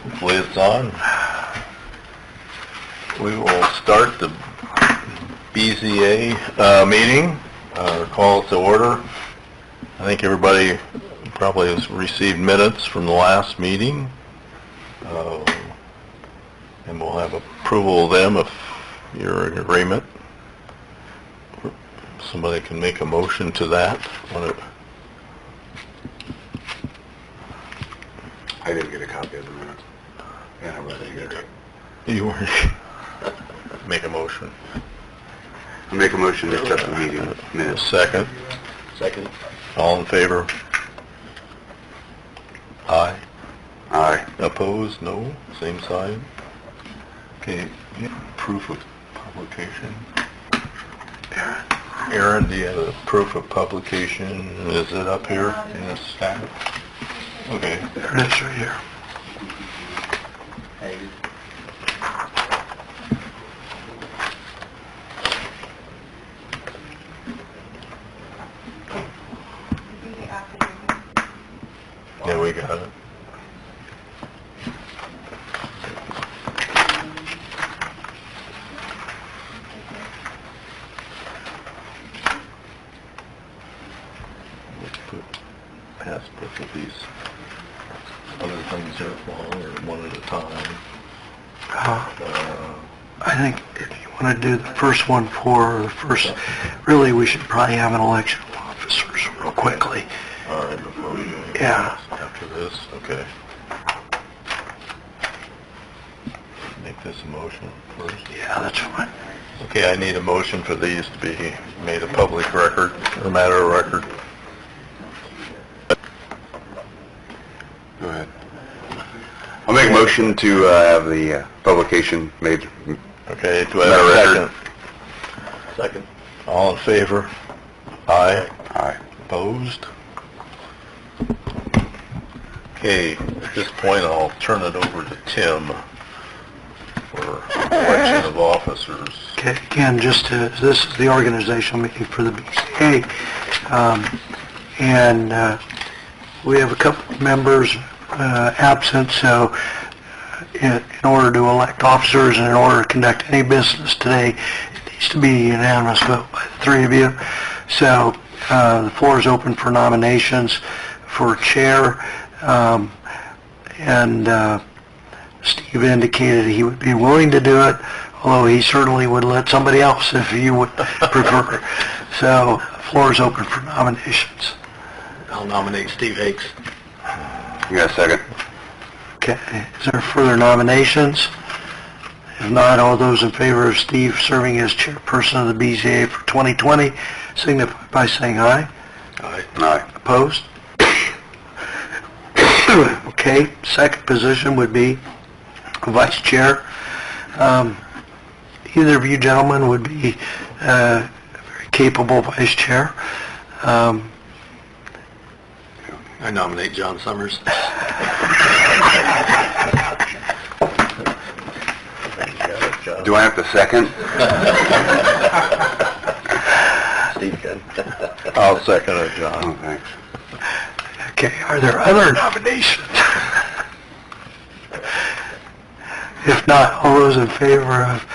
Hopefully it's on. We will start the BZA meeting, call it to order. I think everybody probably has received minutes from the last meeting, and we'll have approval of them if you're in agreement. Somebody can make a motion to that. I didn't get a copy of the minutes. Yeah, I wasn't here. You weren't. Make a motion. I'll make a motion to accept the meeting minutes. Second. Second. All in favor? Aye. Aye. Opposed? No. Same side. Okay. Proof of publication. Aaron, do you have a proof of publication? Is it up here in this stack? Okay. There it is right here. Yeah, we got it. Let's pass both of these other things here along, or one at a time. I think if you want to do the first one really we should probably have an election of officers real quickly. All right, before we do anything Yeah. else after this, okay. Make this a motion first. Yeah, that's fine. Okay, I need a motion for these to be made a public record, or matter of record. Go ahead. I'll make a motion to have the publication made. Okay, do I have a second? Second. All in favor? Aye. Aye. Opposed? Okay, at this point, I'll turn it over to Tim for election of officers. Okay, again, this is the organizational meeting for the BCA, and we have a couple of members absent, so in order to elect officers and in order to conduct any business today, it needs to be a unanimous vote by the three of you. So the floor is open for nominations for chair, and Steve indicated he would be willing to do it, although he certainly would let somebody else if you would prefer. So the floor is open for nominations. I'll nominate Steve Hakes. You got a second? Okay, is there further nominations? If not, all those in favor of Steve serving as chairperson of the BZA for 2020, signify by saying aye. Aye. Aye. Opposed? Okay, second position would be vice chair. Either of you gentlemen would be a very capable vice chair. I nominate John Summers. Do I have to second? Steve can. I'll second it, John. Oh, thanks. Okay, are there other nominations? If not, all those in favor of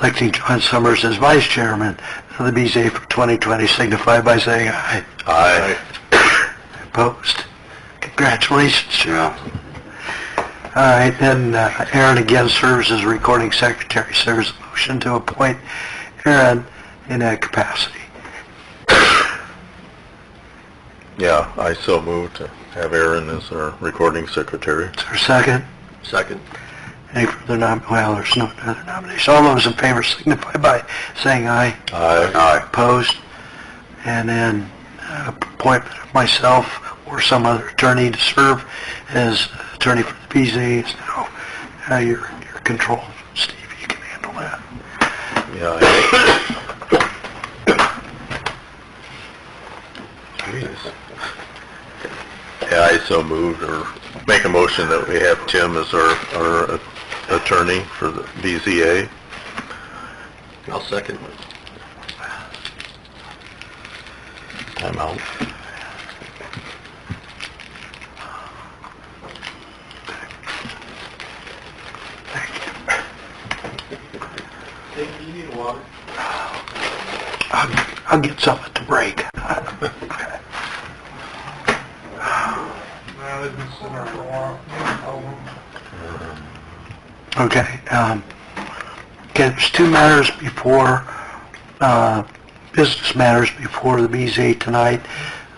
electing John Summers as vice chairman of the BZA for 2020 signify by saying aye. Aye. Opposed? Congratulations, Joe. Yeah. All right, then Aaron again serves as recording secretary. So there's a motion to appoint Aaron in that capacity. Yeah, I so moved to have Aaron as our recording secretary. Is there a second? Second. Any further well, there's no other nomination. All those in favor signify by saying aye. Aye. Aye. Opposed? And then appointment of myself or some other attorney to serve as attorney for the BZA is now your control. Steve, you can handle that. Yeah, I so moved, or make a motion that we have Tim as our attorney for the BZA. I'll second. Time out. I'll get some at the break. Okay, there's two matters before, business matters before the BZA tonight.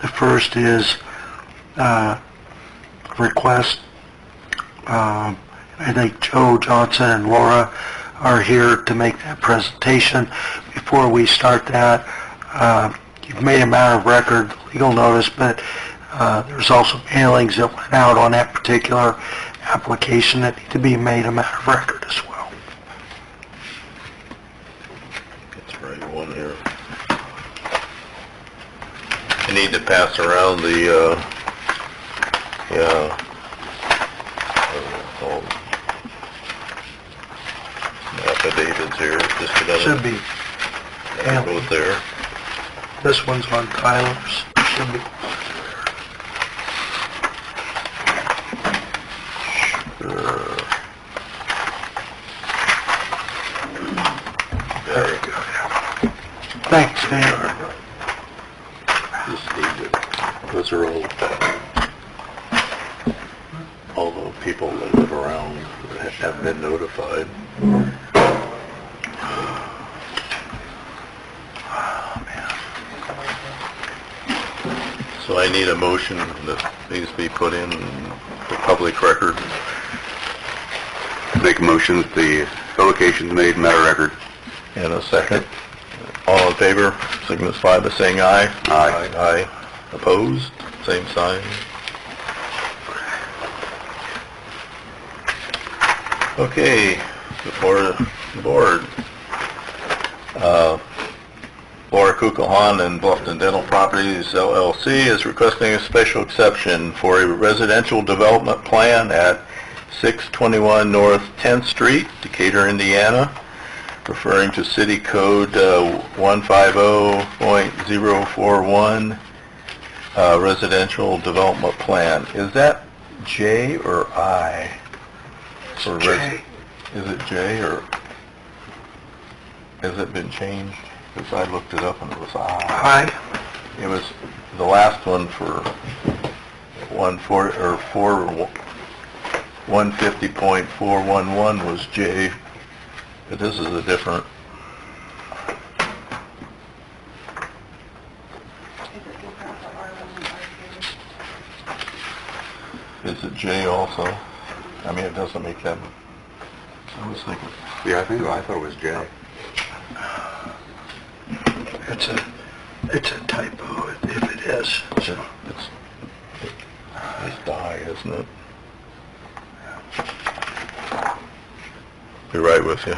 The first is, request, I think Joe Johnson and Laura are here to make that presentation. Before we start that, you've made a matter of record legal notice, but there's also mailings that went out on that particular application that need to be made a matter of record as well. That's the right one here. You need to pass around the, affidavits here, just a minute. Should be. Yeah, both there. This one's on Tyler's. Should be. There you go. Thanks, Dan. Just need to, those are all the people that live around that have been notified. So I need a motion that needs to be put in for public record. Make a motion that the publication's made matter record. And a second. All in favor, signify by saying aye. Aye. Aye. Opposed? Same sign. Okay, before the board. Laura Kukulhan and Bluffton Dental Properties LLC is requesting a special exception for a residential development plan at 621 North 10th Street, Decatur, Indiana, referring to City Code 150.041 residential development plan. Is that J or I? For J. Is it J or has it been changed? Because I looked it up and it was I. Aye. It was the last one for 150.411 was J, but this is a different. Is it J also? I mean, it doesn't make that. I was thinking. Yeah, I thought it was J. It's a typo if it is. So. It's die, isn't it? Be right with you.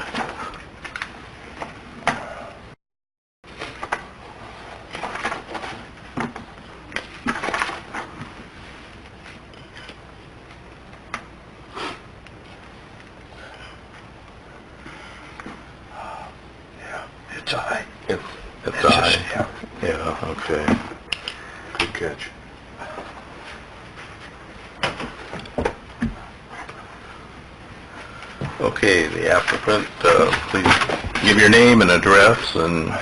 It's I. It's I. Yeah. Yeah, okay. Good catch. Okay, the applicant, please give your name and address and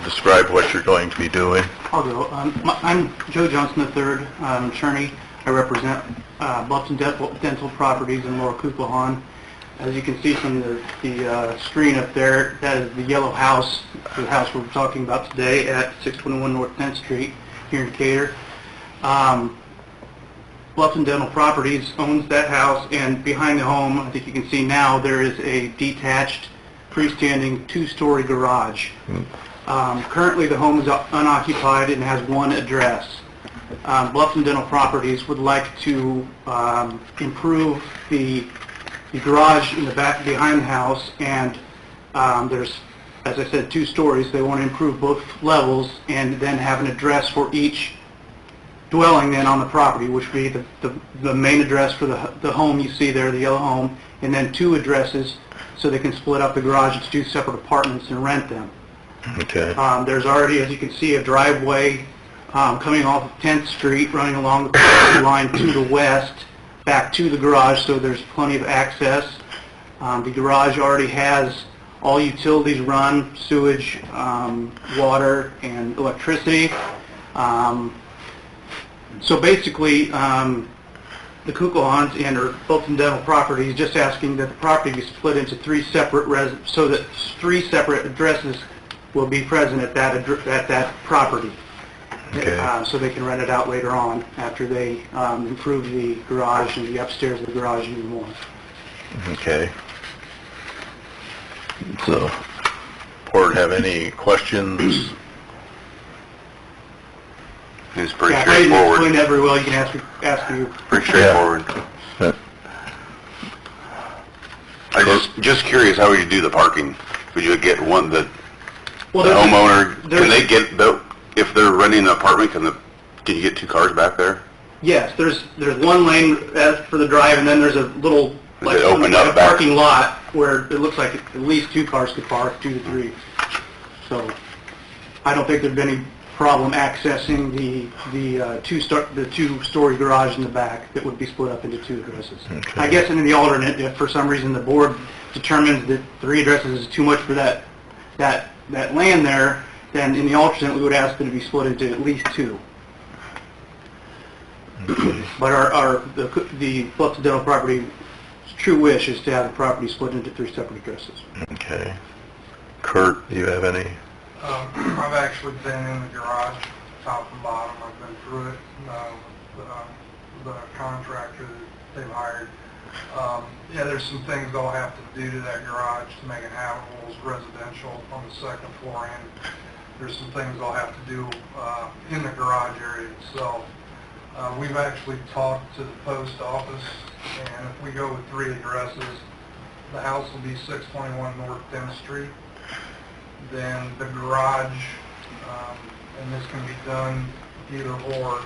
describe what you're going to be doing. I'll go. I'm Joe Johnson III. I'm an attorney. I represent Bluffton Dental Properties in Laura Kukulhan. As you can see from the screen up there, that is the yellow house, the house we're talking about today at 621 North 10th Street here in Decatur. Bluffton Dental Properties owns that house, and behind the home, I think you can see now, there is a detached, freestanding two-story garage. Currently, the home is unoccupied and has one address. Bluffton Dental Properties would like to improve the garage in the back behind the house, and there's, as I said, two stories. They want to improve both levels and then have an address for each dwelling then on the property, which would be the main address for the home you see there, the yellow home, and then two addresses so they can split up the garage into two separate apartments and rent them. Okay. There's already, as you can see, a driveway coming off of 10th Street, running along the property line to the west, back to the garage, so there's plenty of access. The garage already has All utilities run, sewage, water, and electricity. So basically, the Kukulhans and or Fulton Dental property is just asking that the property be split into three separate so that three separate addresses will be present at that property. Okay. So they can rent it out later on after they improve the garage and the upstairs of the garage even more. Okay. So, board have any questions? It's pretty Yeah, if I didn't straightforward. explain that very well, you can ask you. Pretty straightforward. Yeah. I just curious, how would you do the parking? Would you get the Well, homeowner, there's- can they get, if they're renting an apartment, can you get two cars back there? Yes, there's one lane for the drive, and then there's a little, Is it opened up a back? parking lot where it looks like at least two cars could park, 2 to 3. So I don't think there'd be any problem accessing the two-story garage in the back that would be split up into 2 addresses. Okay. I guess in the alternate, if for some reason the board determines that 3 addresses is too much for that land there, then in the alternate, we would ask that it be split into at least 2. But the Fulton Dental property's true wish is to have the property split into 3 separate addresses. Okay. Kurt, do you have any? I've actually been in the garage, top and bottom. I've been through it. The contractor that they've hired. Yeah, there's some things they'll have to do to that garage to make it habitable as residential on the second floor, and there's some things they'll have to do in the garage area itself. We've actually talked to the post office, and if we go with 3 addresses, the house will be 621 North 10th Street. Then the garage, and this can be done either or,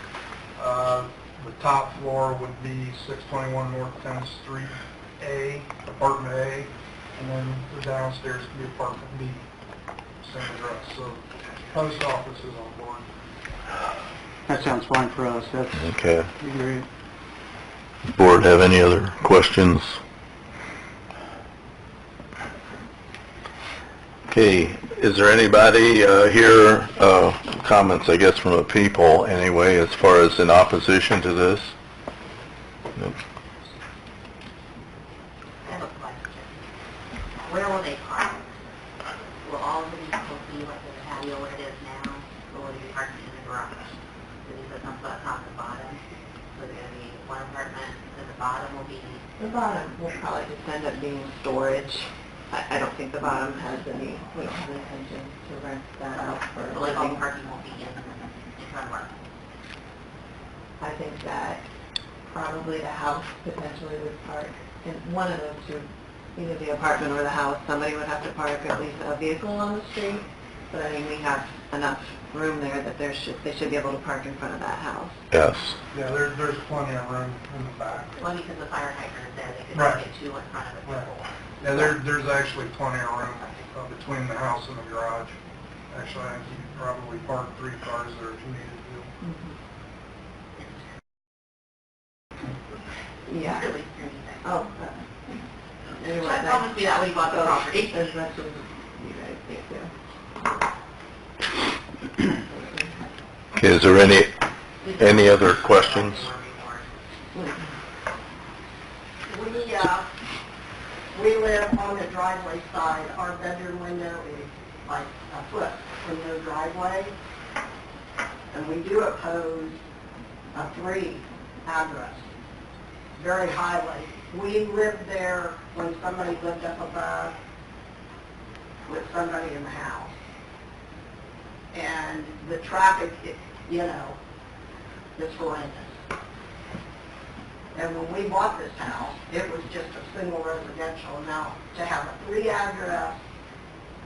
the top floor would be 621 North 10th Street A, apartment A, and then the downstairs would be apartment B, same address. So post office is on board. That sounds fine for us. That's Okay. great. Board have any other questions? Okay, is there anybody here, comments, I guess, from the people anyway, as far as in opposition to this? Nope. I have a question. Where will they park? Will all of these people be like the patio where it is now, or will they be parking in the garage? So you put some foot top and bottom, so there's going to be one apartment, and the bottom will be... The bottom will probably just end up being storage. I don't think the bottom has any, we don't have any intention to rent that out for So like all living. parking will be in front of our... I think that probably the house potentially would park in one of those two, either the apartment or the house. Somebody would have to park at least a vehicle on the street, but I mean, we have enough room there that they should be able to park in front of that house. Yes. Yeah, there's plenty of room in the back. Well, because the fire hydrant is there, they could Right. get 2 in front of it. Right. Yeah, there's actually plenty of room between the house and the garage. Actually, I think you could probably park 3 cars there if you needed to. Yeah. At least anything. Oh, anyway, I promised you that when you bought the property. As much as you guys think so. Okay, is there any other questions? We live on the driveway side. Our bedroom window is like a foot from the driveway. And we do oppose a 3 address, very highly. We lived there when somebody lived up above with somebody in the house. And the traffic, is horrendous. And when we bought this house, it was just a single residential. Now, to have a 3 address,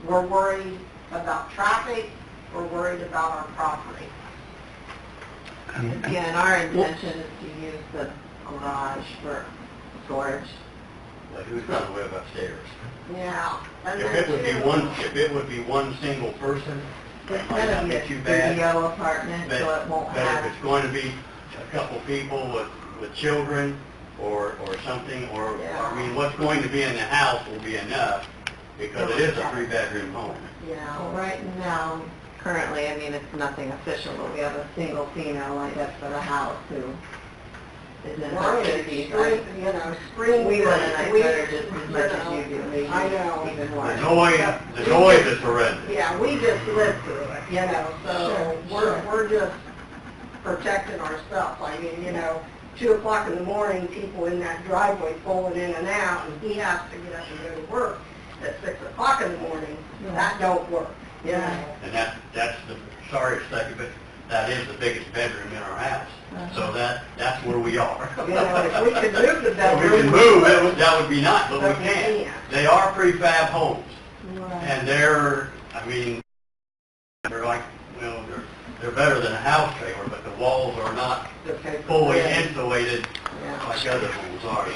we're worried about traffic, we're worried about our property. Yeah, and our intention is to use the garage for storage. Like, who's gonna live upstairs? Yeah. And If then it would be one single person, It's might gonna not be be a too bad. studio apartment, But, so it won't but if have... it's going to be a couple people with children or something, or, Yeah. I mean, what's going to be in the house will be enough. because it is a three-bedroom home. Well, right now, currently, I mean, it's nothing official, but we have a single female, I guess, for the house who is in her fifties. Spring. We want a nice better just as much as you do, maybe I know. even more. The noise is horrendous. Yeah, we just live through it, so we're just protecting ourselves. I mean, 2 o'clock in the morning, people in that driveway pulling in and out, and he has to get up and go to work at 6 o'clock in the morning. That don't work, And that's the, sorry to say, but that is the biggest bedroom in our house. So that's where we are. If we could move the If bedroom. we could move, that would be nice, but we But we can't. can't. They are prefab homes, Right. and they're like, they're better than a house trailer, but the walls are not fully insulated like other homes are.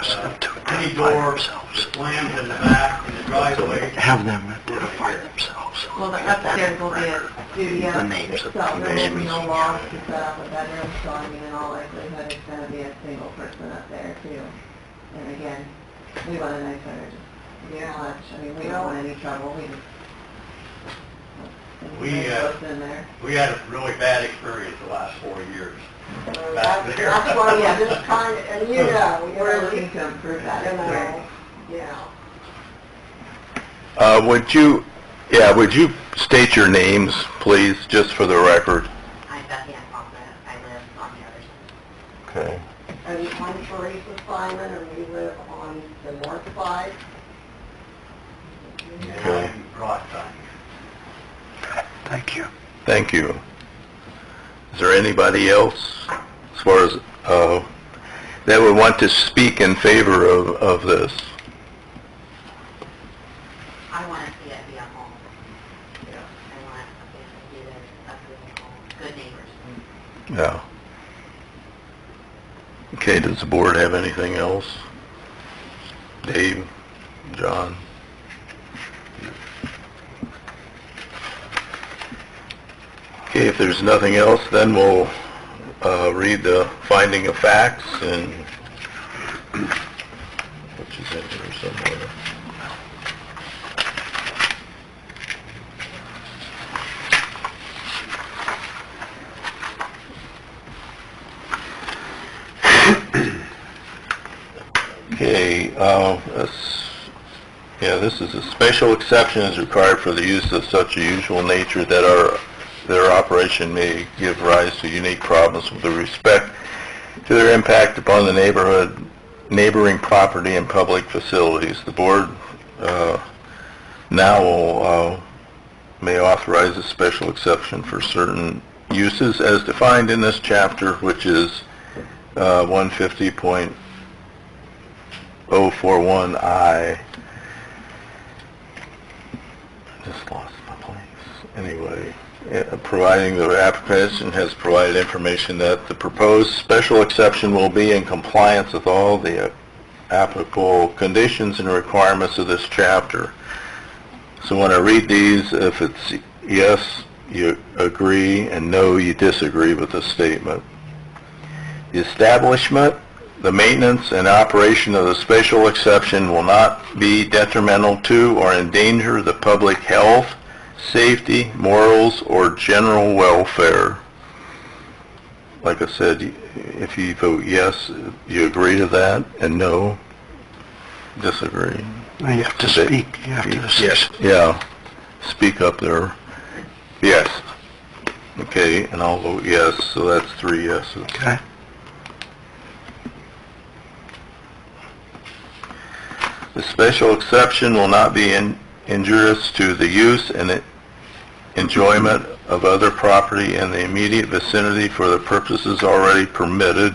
So any door that slams in the back in the driveway. Have them identify themselves. Well, the upstairs will be a studio. The names of itself. the There will be names. no walls to set up a bedroom, so I mean, in all likelihood, it's gonna be a single person up there too. And again, we want a nice better, just, much, I mean, we don't want any trouble, we just. We, in there. We had a really bad experience the last 4 years. That's why we're just trying, and We're looking to improve that experience. Would you state your names, please, just for the record? I'm Bethany Alfonso. I live on the other side. Okay. And I'm Teresa Simon, and we live on the north side. And I'm Broadside. Thank you. Thank you. Is there anybody else, as far as, that would want to speak in favor of this? I want to see it be a home. I want it to be a good home, good neighbors. Yeah. Okay, does the board have anything else? Dave, John? Okay, if there's nothing else, then we'll read the finding of facts, and which is in here somewhere. Okay, this is a special exception is required for the use of such a usual nature that their operation may give rise to unique problems with respect to their impact upon the neighborhood, neighboring property, and public facilities. The board now may authorize a special exception for certain uses as defined in this chapter, which is 150.041I. Just lost my place. Anyway, providing the application has provided information that the proposed special exception will be in compliance with all the applicable conditions and requirements of this chapter. So when I read these, if it's yes, you agree, and no, you disagree with the statement. The establishment, the maintenance, and operation of the special exception will not be detrimental to or endanger the public health, safety, morals, or general welfare. Like I said, if you vote yes, you agree to that, and no, disagree. You have to speak, you have to Yes. Yeah, speak up there. Yes. Okay, and I'll vote yes, so that's 3 yeses. Okay. The special exception will not be injurious to the use and enjoyment of other property in the immediate vicinity for the purposes already permitted,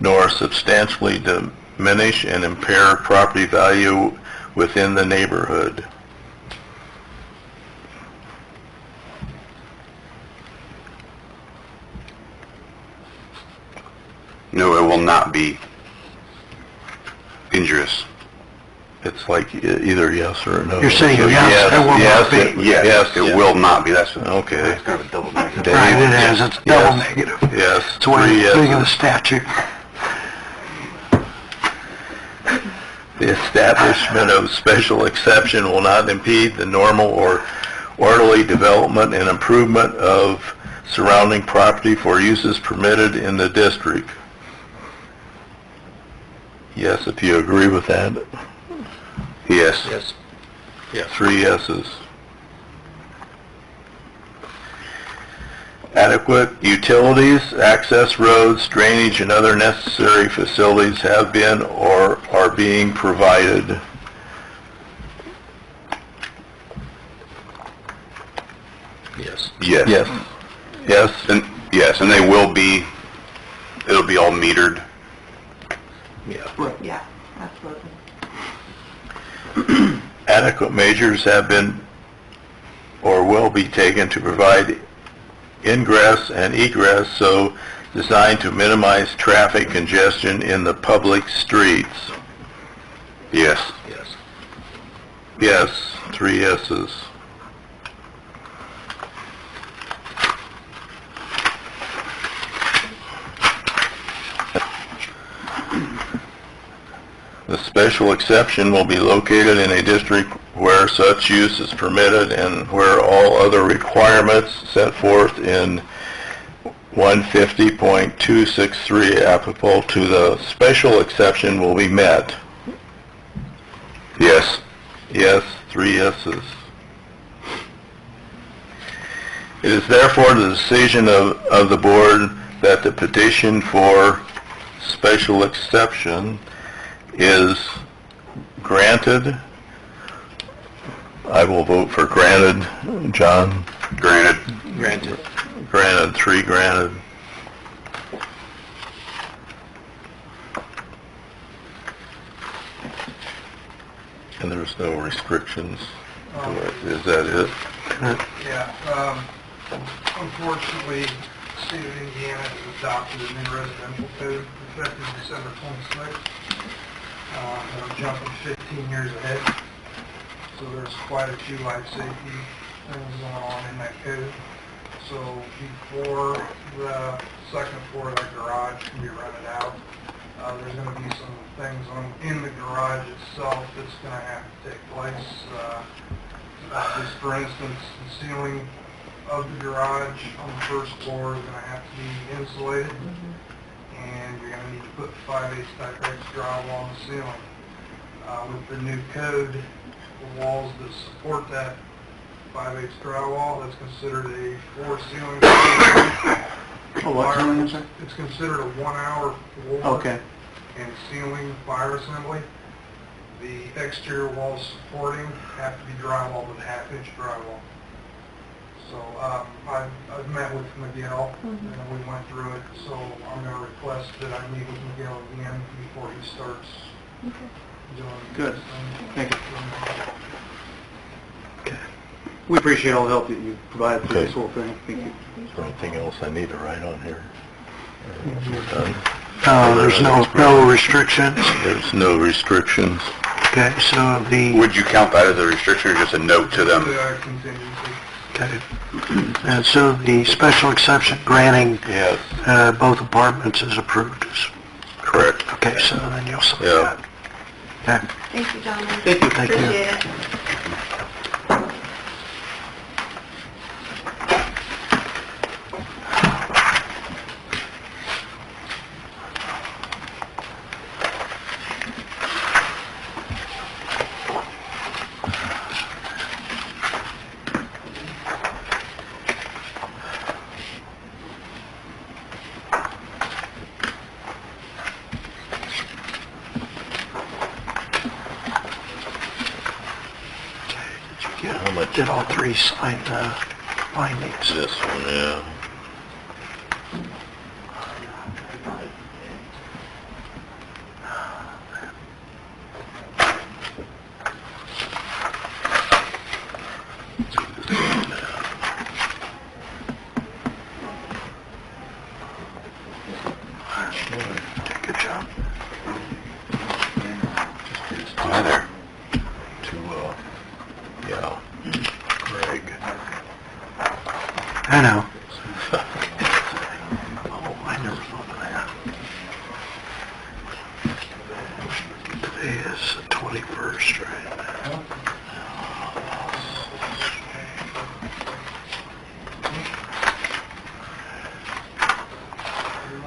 nor substantially diminish and impair property value within the neighborhood. No, it will not be injurious. It's like either yes or no. You're saying yes, it will not be. Yes, it will not be. That's Okay. It's kind of a double negative. Right, it is, it's double negative. Yes, It's one of 3 the thing of the yeses. statute. The establishment of special exception will not impede the normal or orderly development and improvement of surrounding property for uses permitted in the district. Yes, if you agree with that. Yes. Yes. Yeah, 3 yeses. Adequate utilities, access roads, drainage, and other necessary facilities have been or are being provided. Yes. Yes. Yes. Yes. And, yes, and they will be, it'll be all metered. Yeah. Yeah, absolutely. Adequate measures have been or will be taken to provide ingress and egress so designed to minimize traffic congestion in the public streets. Yes. Yes. Yes, 3 yeses. The special exception will be located in a district where such use is permitted and where all other requirements set forth in 150.263 applicable to the special exception will be met. Yes. Yes, 3 yeses. It is therefore the decision of the board that the petition for special exception is granted. I will vote for granted. John? Granted. Granted. Granted, 3 granted. And there's no restrictions to it. Is that it? Yeah, unfortunately, the state of Indiana has adopted a new residential code effective December 26th. They're jumping 15 years ahead, so there's quite a few life safety things going on in that code. So before the second floor of that garage can be rented out, there's going to be some things in the garage itself that's going to have to take place. Just for instance, the ceiling of the garage on the first floor is going to have to be insulated, and you're going to need to put 5/8 type X drywall on the ceiling. With the new code, the walls that support that 5/8 drywall, that's considered a floor ceiling. Oh, what ceiling is it? It's considered a 1-hour floor Okay. and ceiling fire assembly. The exterior walls supporting have to be drywall with 1/2-inch drywall. So I've met with Miguel, and we went through it, so I'm going to request that I meet with Miguel again before he starts doing Good. this. Thank you. We appreciate all the help that you provided through this whole thing. Thank you. Is there anything else I need to write on here? We're done? There's no restrictions. There's no restrictions. Okay, so the, Would you count that as a restriction or just a note to them? Contingency. okay. And so the special exception granting Yes. both apartments is approved. Correct. Okay, so then you'll sign Yeah. that. Okay. Thank you, gentlemen. Thank you. Thank you. Appreciate it. How much? Did all 3 sign the findings? This one, yeah. Good job. Hi there. Yeah, Greg. I know. first, right?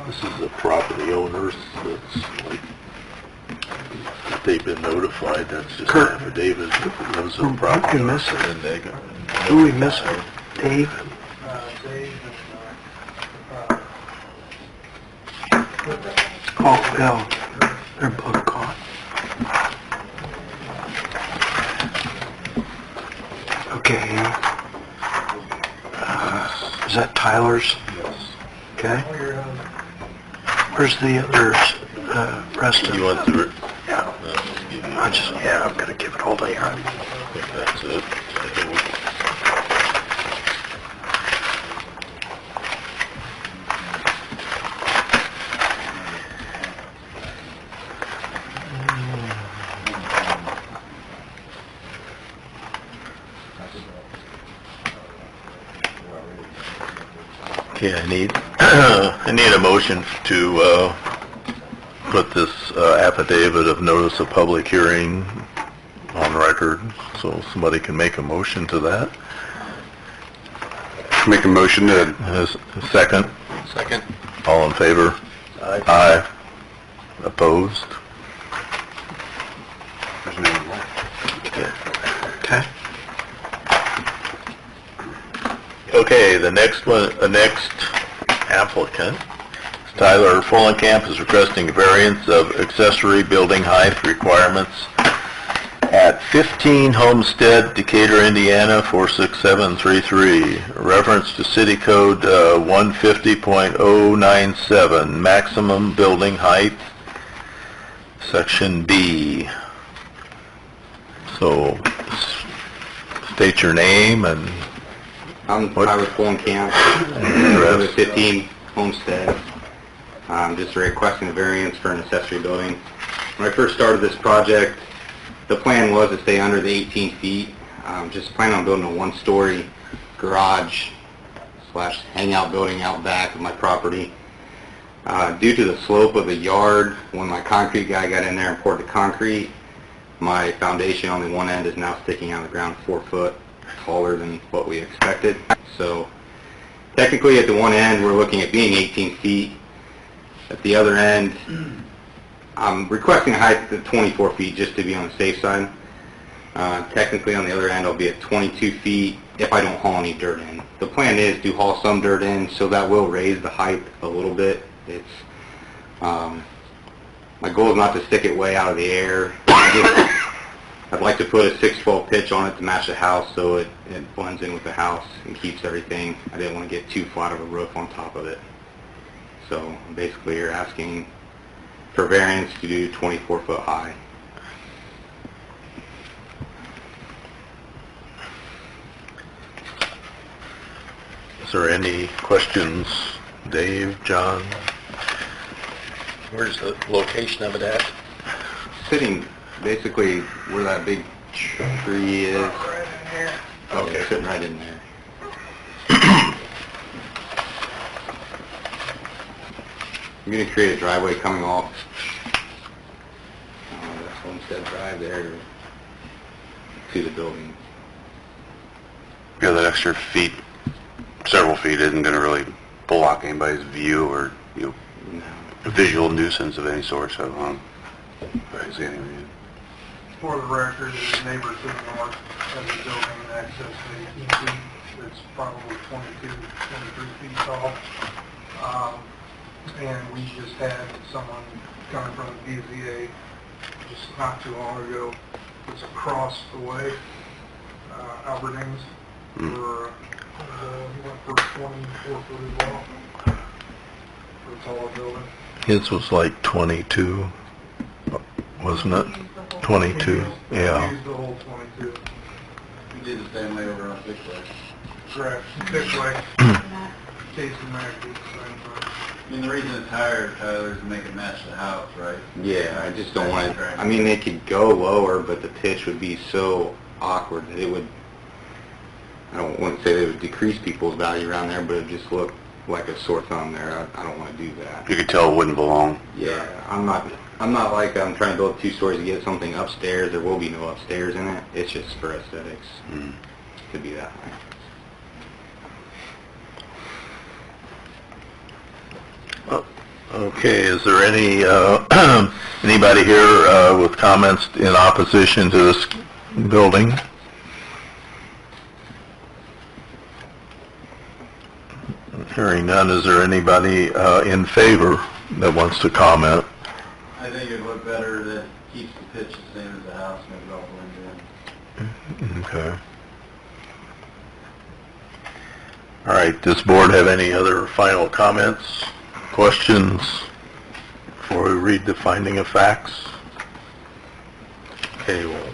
This is the property owners, that's like, that they've been notified, that's just an affidavit, those are the property Who owners. missing? And they go- Who we missing? Dave? Dave Oh, yeah, they're both gone. Okay. Is that Tyler's? Yes. Okay. Where's the others, rest of? You want to, Yeah, I'm gonna give it all to Aaron. I think that's it. I think we- Okay, I need, I need a motion to, put this affidavit of notice of public hearing on record, so somebody can make a motion to that. Make a motion to... Second? Second. All in favor? Aye. Aye. Opposed? There's no one left. Okay. Okay, the next one, the next applicant, Tyler Fullenkamp, is requesting a variance of accessory building height requirements at 15 Homestead, Decatur, Indiana, 46733. Reference to City Code 150.097, maximum building height, Section B. So, state your name and I'm What? Tyler Camp, address. 15 Homestead. I'm just requesting a variance for an accessory building. When I first started this project, the plan was to stay under the 18 feet. Just planning on building a one-story garage slash hangout building out back of my property. Due to the slope of the yard, when my concrete guy got in there and poured the concrete, my foundation on the one end is now sticking out of the ground 4 foot taller than what we expected. So technically at the one end we're looking at being 18 feet. At the other end I'm requesting a height of 24 feet just to be on the safe side. Technically on the other end I'll be at 22 feet if I don't haul any dirt in. The plan is to haul some dirt in, so that will raise the height a little bit. It's my goal is not to stick it way out of the air. I'd like to put a 612 pitch on it to match the house so it blends in with the house and keeps everything. I didn't want to get too flat of a roof on top of it. So basically you're asking for variance to do 24 foot high. Is there any questions? Dave, John? Where's the location of it at? Sitting basically where that big tree is. Okay, sitting right in there. I'm going to create a driveway coming off that's Homestead Drive there to the building. Yeah, that extra feet, several feet, isn't going to really block anybody's view or, you know, No. a visual nuisance of any sort, so, I see anyway. For the record, the neighbor to the north of the building in excess of 18 feet. It's probably 22, 23 feet tall. And we just had someone coming from the BZA just not too long ago. It's across the way, Albertines, for, he went for 24 foot as well, for a taller building. His was like 22, wasn't it? 22, yeah. Used the whole 22. We did the same way over on Bigfoot. Correct. This way, Casey Mack did the same thing. I mean, the reason it's higher, Tyler, is to make it match the house, right? Yeah, I just don't want it. I mean, they could go lower, but the pitch would be so awkward that it would, I don't want to say that it would decrease people's value around there, but it would just look like a sore thumb there. I don't want to do that. You could tell it wouldn't belong. Yeah, I'm not like I'm trying to build 2 stories to get something upstairs. There will be no upstairs in it. It's just for aesthetics to be that high. Okay, is there any, anybody here with comments in opposition to this building? Hearing none, is there anybody in favor that wants to comment? I think it'd look better that keeps the pitch the same as the house, maybe it all blends in. Okay. All right, does the board have any other final comments, questions, before we read the finding of facts? Okay, well,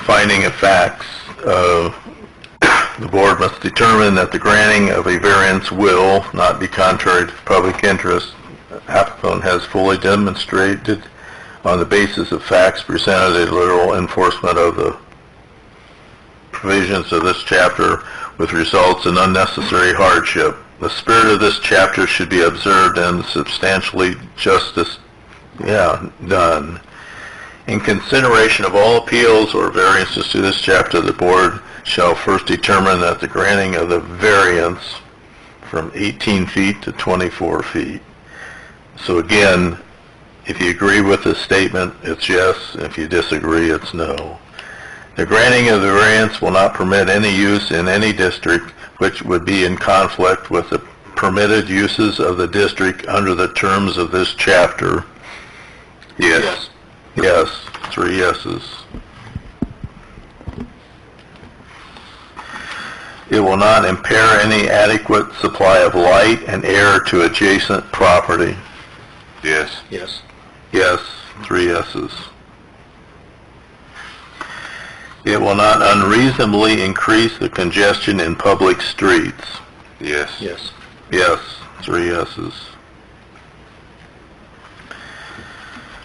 finding of facts, the board must determine that the granting of a variance will not be contrary to public interest. Applicant has fully demonstrated on the basis of facts presented a literal enforcement of the provisions of this chapter with results in unnecessary hardship. The spirit of this chapter should be observed and substantially justice done. In consideration of all appeals or variances to this chapter, the board shall first determine that the granting of the variance from 18 feet to 24 feet. So again, if you agree with this statement, it's yes. If you disagree, it's no. The granting of the variance will not permit any use in any district which would be in conflict with the permitted uses of the district under the terms of this chapter. Yes. Yes. 3 yeses. It will not impair any adequate supply of light and air to adjacent property. Yes. Yes. Yes. 3 yeses. It will not unreasonably increase the congestion in public streets. Yes. Yes. Yes. 3 yeses.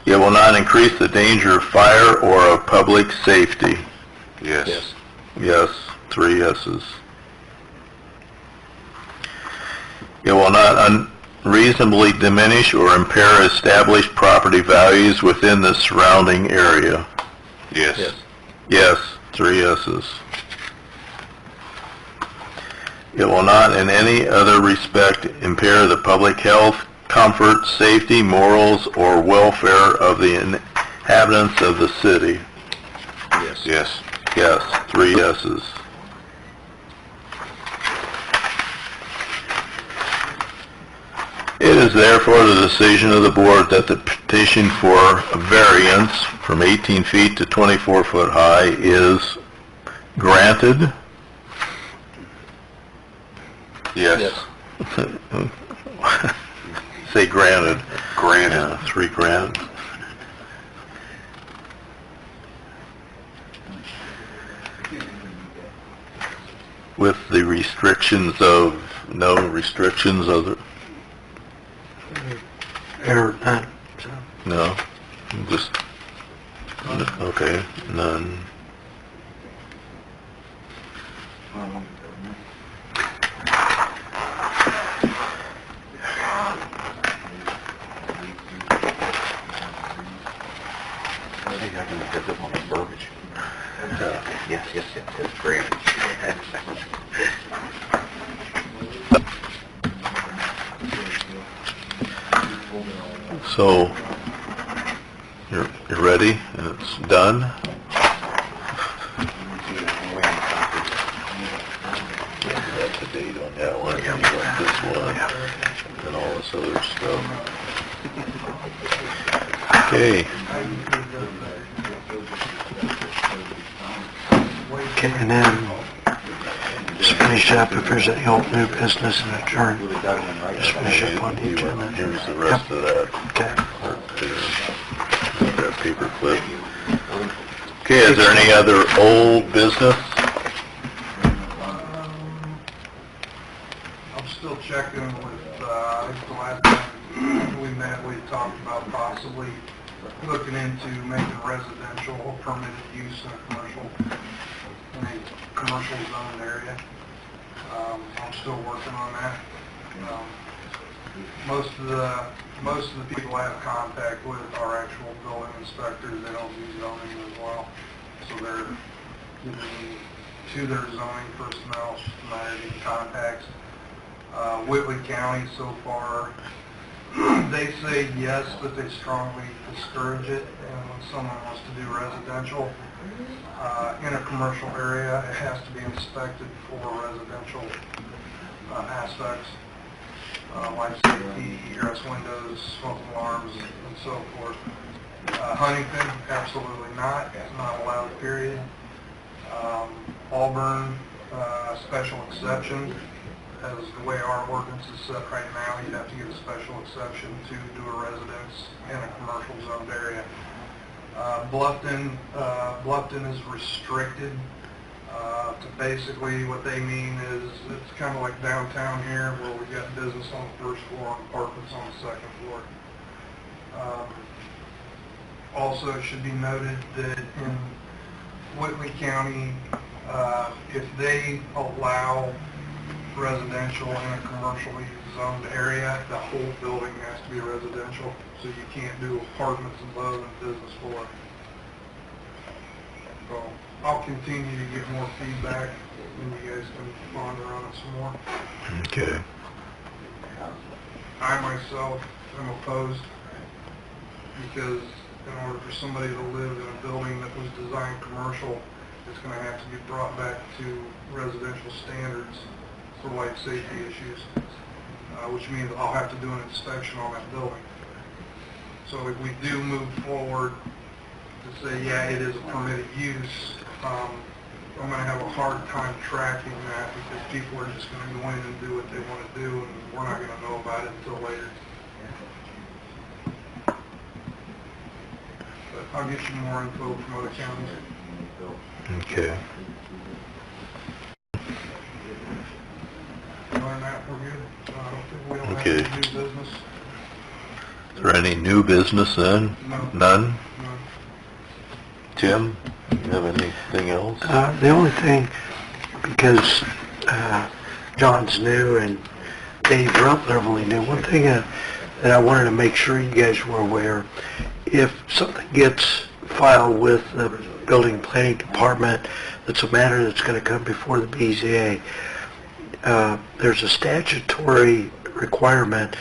It will not increase the danger of fire or of public safety. Yes. Yes. 3 yeses. It will not unreasonably diminish or impair established property values within the surrounding area. Yes. Yes. 3 yeses. It will not in any other respect impair the public health, comfort, safety, morals, or welfare of the inhabitants of the city. Yes. Yes. Yes. 3 yeses. It is therefore the decision of the board that the petition for a variance from 18 feet to 24 foot high is granted. Yes. Say granted. Granted. Yeah, 3 granted. With the restrictions of, no restrictions of the, Or none. no, just, okay, none. I can get this on the verbiage. Yes, it's great. So, you're ready, and it's done? That's the date on that one, you got this one, and all this other stuff. Okay. Okay, and then just finish up if there's any old new business and adjourn. Just finish up on the agenda. Here's the rest of that. Okay. That paper clip. Okay, is there any other old business? I'm still checking with, I think the last time we met, we talked about possibly looking into making residential a permitted use in a commercial zoned area. I'm still working on that. Most of the people I have contact with are actual building inspectors. They don't do zoning as well. So they're giving me to their zoning personnel, it's just a matter of getting contacts. Whitley County so far, they say yes, but they strongly discourage it. And when someone wants to do residential in a commercial area, it has to be inspected for residential aspects, like safety, egress windows, smoke alarms, and so forth. Huntington, absolutely not. It's not allowed, period. Auburn, special exception. As the way our ordinance is set right now, you'd have to get a special exception to do a residence in a commercial zoned area. Bluffton is restricted to basically what they mean is it's kind of like downtown here where we got business on the first floor and apartments on the second floor. Also, it should be noted that in Whitley County, if they allow residential in a commercially zoned area, the whole building has to be residential, so you can't do apartments above and business below. So I'll continue to get more feedback, and you guys can ponder on it some more. Okay. I myself am opposed because in order for somebody to live in a building that was designed commercial, it's going to have to be brought back to residential standards for life safety issues, which means I'll have to do an inspection on that building. So if we do move forward to say, yeah, it is a permitted use, I'm going to have a hard time tracking that because people are just going to go in and do what they want to do, and we're not going to know about it until later. But I'll get you more info from other counties. Okay. Other than that, we're good. We don't Okay. have any new business. Is there any new business then? No. None? No. Tim, you have anything else? The only thing, because John's new and Dave's relatively new, one thing that I wanted to make sure you guys were aware, if something gets filed with the building planning department that's a matter that's going to come before the BZA, there's a statutory requirement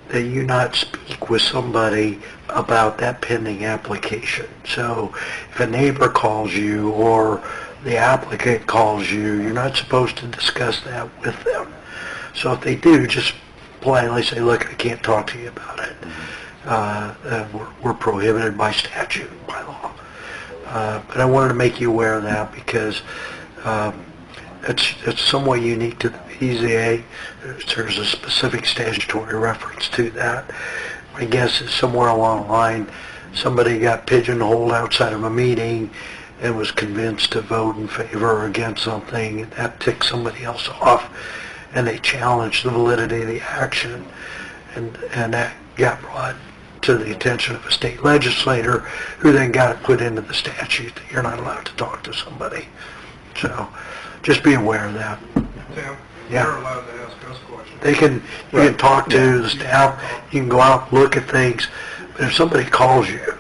that you not speak with somebody about that pending application. So if a neighbor calls you or the applicant calls you, you're not supposed to discuss that with them. So if they do, just politely say, look, I can't talk to you about it. We're prohibited by statute, by law. But I wanted to make you aware of that because it's somewhat unique to the BZA. There's a specific statutory reference to that. My guess is somewhere along the line, somebody got pigeonholed outside of a meeting and was convinced to vote in favor or against something, and that ticked somebody else off, and they challenged the validity of the action, and that got brought to the attention of a state legislator who then got it put into the statute that you're not allowed to talk to somebody. So just be aware of that. Tim, Yeah. you're allowed to ask us questions. You can talk to the staff, you can go out and look at things, but if somebody calls you,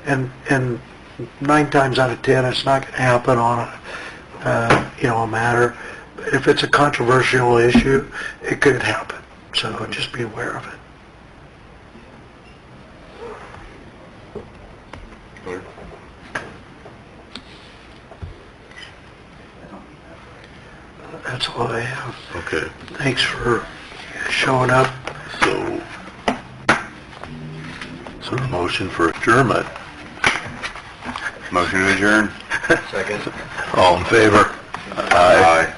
and 9 times out of 10, it's not going to happen on a matter, but if it's a controversial issue, it could happen, so just be aware of it. That's all I have. Okay. Thanks for showing up. So, is there a motion for adjournment? Motion to adjourn? All in favor? Aye.